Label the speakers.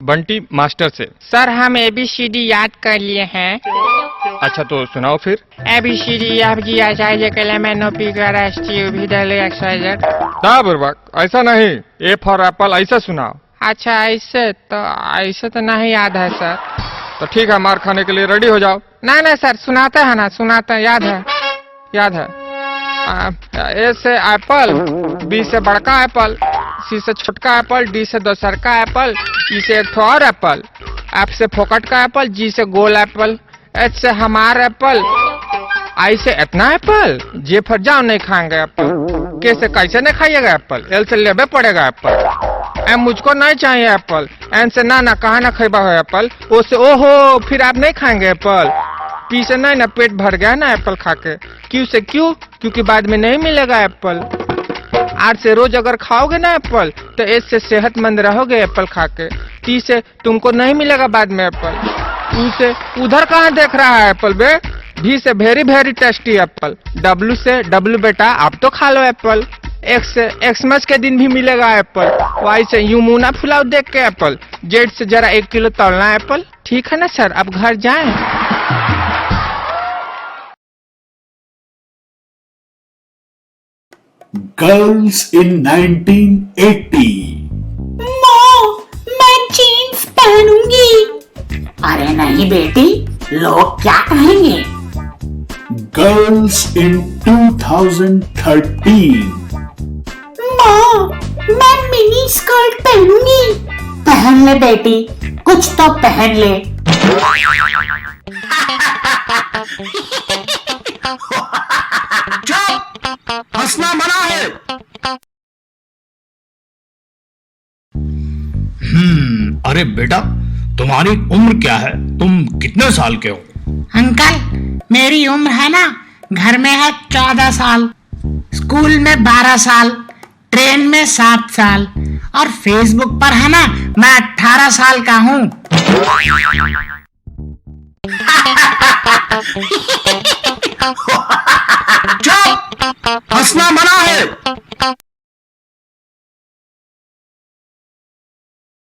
Speaker 1: Bunty master से।
Speaker 2: Sir हम ABCD याद कर लिए हैं।
Speaker 1: अच्छा तो सुनाओ फिर।
Speaker 2: ABCD FG HI JKL MNO PQ RS T U V W X Y Z।
Speaker 1: ना बुर्बक, ऐसा नहीं, ए फॉर एप्पल ऐसा सुनाओ।
Speaker 2: अच्छा ऐसे तो नहीं याद है सर।
Speaker 1: तो ठीक है, मार खाने के लिए रेडी हो जाओ।
Speaker 2: नहीं सर, सुनाते हैं ना, सुनाते हैं, याद है। ए से एप्पल, बी से बड़का एप्पल, सी से छोटका एप्पल, डी से दोसर का एप्पल, ई से एक ठो और एप्पल, एफ से फोकट का एप्पल, जी से गोल एप्पल, एच से हमार एप्पल, आई से इतना एप्पल, जे फर जाओ नहीं खाएंगे एप्पल, के से कैसे नहीं खाइएगा एप्पल, एल से लेबे पड़ेगा एप्पल, एम मुझको नहीं चाहिए एप्पल, एन से ना कहा ना खेबा हो एप्पल, ओ से ओहो फिर आप नहीं खाएंगे एप्पल, पी से नहीं ना पेट भर गया ना एप्पल खा के, क्यू से क्यों, क्योंकि बाद में नहीं मिलेगा एप्पल, आर से रोज अगर खाओगे ना एप्पल तो एस से सेहतमंद रहोगे एप्पल खा के, टी से तुमको नहीं मिलेगा बाद में एप्पल, यू से उधर कहाँ देख रहा है एप्पल बे, भी से very very tasty Apple, W से डब्ल्यू बेटा आप तो खा लो एप्पल, एक्स से एक्समस के दिन भी मिलेगा एप्पल, वाई से यूं मुंह ना फुलाओ देख के एप्पल, जेड से जरा 1 किलो तोलना एप्पल। ठीक है ना सर, अब घर जाएं।
Speaker 3: Girls in 1980।
Speaker 4: मैं जीन्स पहनूंगी। अरे नहीं बेटी, लोग क्या कहेंगे।
Speaker 3: Girls in 2013।
Speaker 4: मैं मिनी स्कर्ट पहनूंगी। पहन ले बेटी, कुछ तो पहन ले।
Speaker 5: हंसना मना है। अरे बेटा, तुम्हारी उम्र क्या है, तुम कितने साल के हो?
Speaker 4: अंकल, मेरी उम्र है ना, घर में है 14 साल, स्कूल में 12 साल, ट्रेन में 7 साल, और फेसबुक पर है ना, मैं 18 साल का हूँ।
Speaker 5: हंसना मना है।